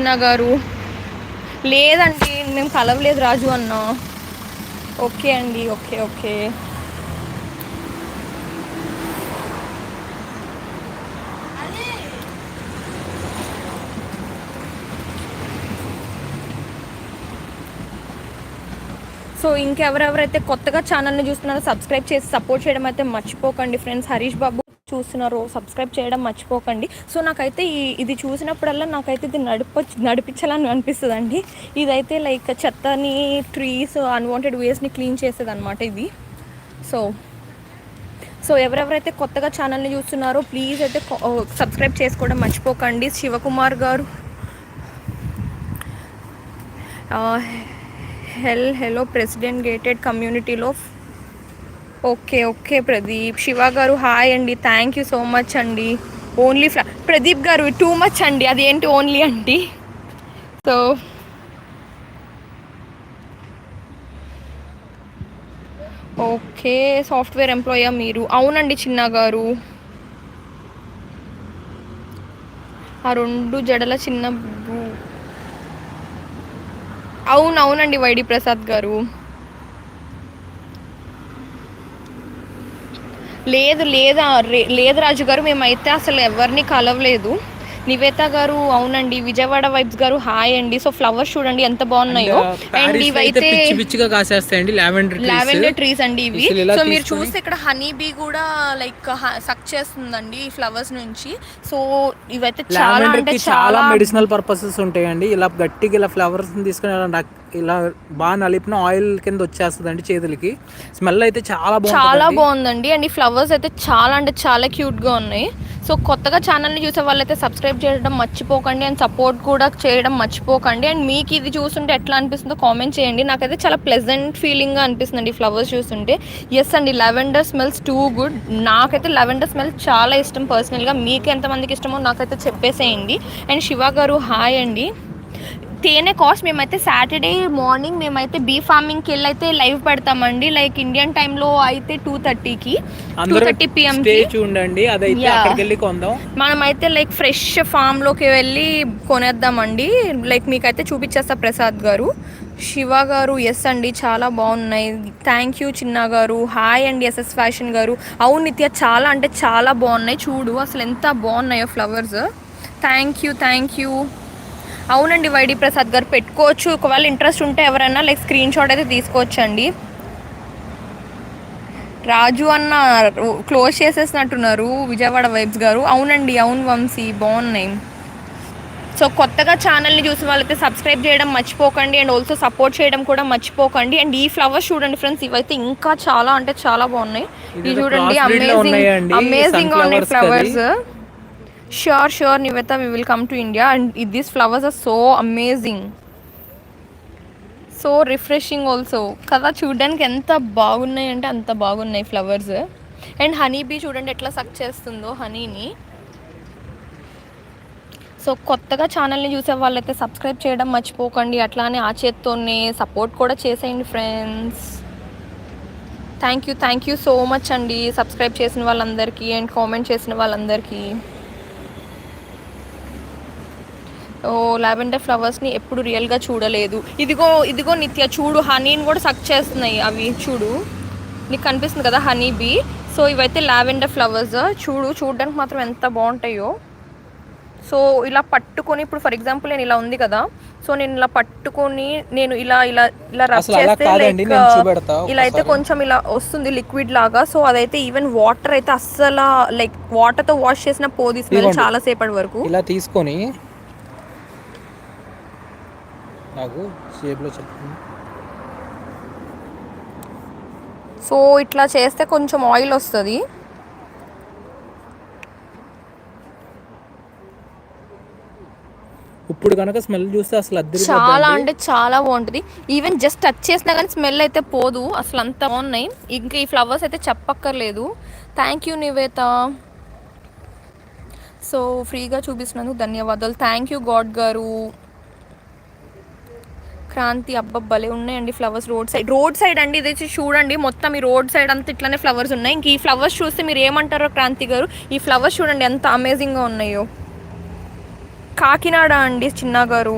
చిన్న గారు. లేదండి మేము కలవలేదు రాజు అన్న. ఓకే అండి, ఓకే ఓకే. సో ఇంకెవరెవరైతే కొత్తగా ఛానల్ని చూస్తున్నారో సబ్స్క్రైబ్ చేసి సపోర్ట్ చేయడం అయితే మర్చిపోకండి ఫ్రెండ్స్. హరీష్ బాబు చూస్తున్నారు, సబ్స్క్రైబ్ చేయడం మర్చిపోకండి. సో నాకైతే ఇది చూసినప్పుడల్లా నాకైతే ఇది నడిపించాలని అనిపిస్తుంది అండి. ఇదైతే లైక్ చెత్తని, ట్రీస్, అన్వాంటెడ్ వేస్ట్ని క్లీన్ చేసేది అనమాట ఇది. సో ఎవరెవరైతే కొత్తగా ఛానల్ని చూస్తున్నారో ప్లీజ్ అయితే సబ్స్క్రైబ్ చేసుకోవడం మర్చిపోకండి. శివకుమార్ గారు హలో ప్రెసిడెంట్ గేటెడ్ కమ్యూనిటీలో. Okay okay Pradeep. శివ గారు హాయ్ అండి, థ్యాంక్ యూ సో మచ్ అండి. ఓన్లీ ప్రదీప్ గారు టూ మచ్ అండి, అది ఏంటి ఓన్లీ అండి. సో ఓకే, సాఫ్ట్వేర్ ఎంప్లాయా మీరు? అవునండి చిన్న గారు. ఆ 2 జడల చిన్న అవునవునండి వైడి ప్రసాద్ గారు. లేదు రాజు గారు, మేమైతే అసలు ఎవరిని కలవలేదు. నివేత గారు అవునండి. విజయవాడ వైబ్స్ గారు హాయ్ అండి. సో ఫ్లవర్స్ చూడండి ఎంత బాగున్నాయో. అండ్ ఇవైతే పిచ్చిగా కాసేస్తాయండి లావెండర్ ట్రీస్ అండి ఇవి. సో మీరు చూస్తే ఇక్కడ హనీ బీ కూడా లైక్ సక్ చేస్తుందండి ఈ ఫ్లవర్స్ నుంచి. సో ఇవైతే చాలా అంటే చాలా మెడిసినల్ పర్పసెస్ ఉంటాయండి. ఇలా గట్టిగా ఇలా ఫ్లవర్స్ తీసుకుని ఇలా బాగా నలిపిన ఆయిల్ కింద వచ్చేస్తుందండి చేతులకి. స్మెల్ అయితే చాలా బాగుందండి. అండ్ ఈ ఫ్లవర్స్ అయితే చాలా అంటే చాలా క్యూట్గా ఉన్నాయి. సో కొత్తగా ఛానల్ని చూసే వాళ్ళైతే సబ్స్క్రైబ్ చేయడం మర్చిపోకండి అండ్ సపోర్ట్ కూడా చేయడం మర్చిపోకండి. అండ్ మీకు ఇది చూస్తుంటే ఎట్లా అనిపిస్తుందో కామెంట్ చేయండి. నాకైతే చాలా ప్లెజెంట్ ఫీలింగ్గా అనిపిస్తుంది ఈ ఫ్లవర్స్ చూస్తుంటే. ఎస్ అండి, లెవెండర్ స్మెల్స్ టూ గుడ్. నాకైతే లెవెండర్ స్మెల్ చాలా ఇష్టం పర్సనల్గా. మీకు ఎంతమందికి ఇష్టమో నాకైతే చెప్పేసేయండి. అండ్ శివ గారు హాయ్ అండి. తేనె కాస్ట్ మేమైతే సాటర్డే మార్నింగ్ మేమైతే బీ ఫార్మింగ్కి వెళ్ళి అయితే లైవ్ పెడతామండి. లైక్ ఇండియన్ టైంలో అయితే 2:30కి 2:30 PM చూడండి. అదైతే అక్కడికి వెళ్ళి కొందాం. మనమైతే లైక్ ఫ్రెష్ ఫామ్లోకి వెళ్ళి కొనేద్దామండి. లైక్ మీకైతే చూపించేస్తా ప్రసాద్ గారు. శివ గారు ఎస్ అండి చాలా బాగున్నాయి, థ్యాంక్ యూ. చిన్న గారు హాయ్ అండి. ఎస్ఎస్ ఫ్యాషన్ గారు అవును నిత్య చాలా అంటే చాలా బాగున్నాయి. చూడు అసలు ఎంత బాగున్నాయో ఫ్లవర్స్. Thank you. అవునండి వైడి ప్రసాద్ గారు పెట్టుకోవచ్చు. ఒకవేళ ఇంట్రెస్ట్ ఉంటే ఎవరైనా లైక్ స్క్రీన్ షాట్ అయితే తీసుకోవచ్చండి. రాజు అన్న క్లోజ్ చేసేసినట్టున్నారు విజయవాడ వైబ్స్ గారు. అవునండి అవును వంశీ బాగున్నాయి. సో కొత్తగా ఛానల్ని చూసి వాళ్ళైతే సబ్స్క్రైబ్ చేయడం మర్చిపోకండి అండ్ ఆల్సో సపోర్ట్ చేయడం కూడా మర్చిపోకండి. అండ్ ఈ ఫ్లవర్స్ చూడండి ఫ్రెండ్స్, ఇవైతే ఇంకా చాలా అంటే చాలా బాగున్నాయి. ఇవి చూడండి అమేజింగ్గా ఉన్నాయి flowers. Sure, Niveta, we will come to India and these flowers are so amazing. So refreshing also కదా, చూడడానికి ఎంత బాగున్నాయి అంటే అంత బాగున్నాయి ఫ్లవర్స్. అండ్ హనీ బీ చూడండి ఎట్లా సక్ చేస్తుందో హనీని. సో కొత్తగా ఛానల్ని చూసే వాళ్ళైతే సబ్స్క్రైబ్ చేయడం మర్చిపోకండి. అట్లానే ఆ చేత్తోనే సపోర్ట్ కూడా చేసేయండి friends. Thank you so much అండి సబ్స్క్రైబ్ చేసిన వాళ్ళందరికీ అండ్ కామెంట్ చేసిన వాళ్ళందరికీ. లావెండర్ ఫ్లవర్స్ని ఎప్పుడు రియల్గా చూడలేదు. ఇదిగో నిత్య చూడు, హనీని కూడా సక్ చేస్తున్నాయి అవి. చూడు నీకు కనిపిస్తుంది కదా హనీ బీ. సో ఇవైతే లావెండర్ ఫ్లవర్స్. చూడడానికి మాత్రం ఎంత బాగుంటాయో. సో ఇలా పట్టుకొని ఇప్పుడు ఫర్ ఎగ్జాంపుల్ నేను ఇలా ఉంది కదా, సో నేను ఇలా పట్టుకొని నేను ఇలా రబ్ చేస్తే లైక్ ఇలా అయితే కొంచెం ఇలా వస్తుంది లిక్విడ్ లాగా. సో అదైతే ఈవెన్ వాటర్ అయితే అస్సలు లైక్ వాటర్తో వాష్ చేసిన పోది స్మెల్ చాలా సేపటి వరకు. ఇలా తీసుకొని నాకు షేప్లో చెప్పండి. సో ఇట్లా చేస్తే కొంచెం ఆయిల్ వస్తుంది. ఇప్పుడు కనుక స్మెల్ చూస్తే అసలు చాలా అంటే చాలా బాగుంటుంది. ఈవెన్ జస్ట్ టచ్ చేసినా కానీ స్మెల్ అయితే పోదు, అసలు అంత బాగున్నాయి. ఇంకా ఈ ఫ్లవర్స్ అయితే చెప్పక్కర్లేదు. Thank you Nivetha. సో ఫ్రీగా చూపిస్తున్నందుకు ధన్యవాదాలు. థ్యాంక్ యూ గాడ్ గారు. క్రాంతి అబ్బబ్బలే ఉన్నాయండి ఫ్లవర్స్ రోడ్ సైడ్ అండి. ఇది చూడండి మొత్తం ఈ రోడ్ సైడ్ అంతా ఇట్లానే ఫ్లవర్స్ ఉన్నాయి. ఇంక ఈ ఫ్లవర్స్ చూస్తే మీరు ఏమంటారో క్రాంతి గారు, ఈ ఫ్లవర్స్ చూడండి ఎంత అమేజింగ్గా ఉన్నాయో. కాకినాడ అండి చిన్న గారు.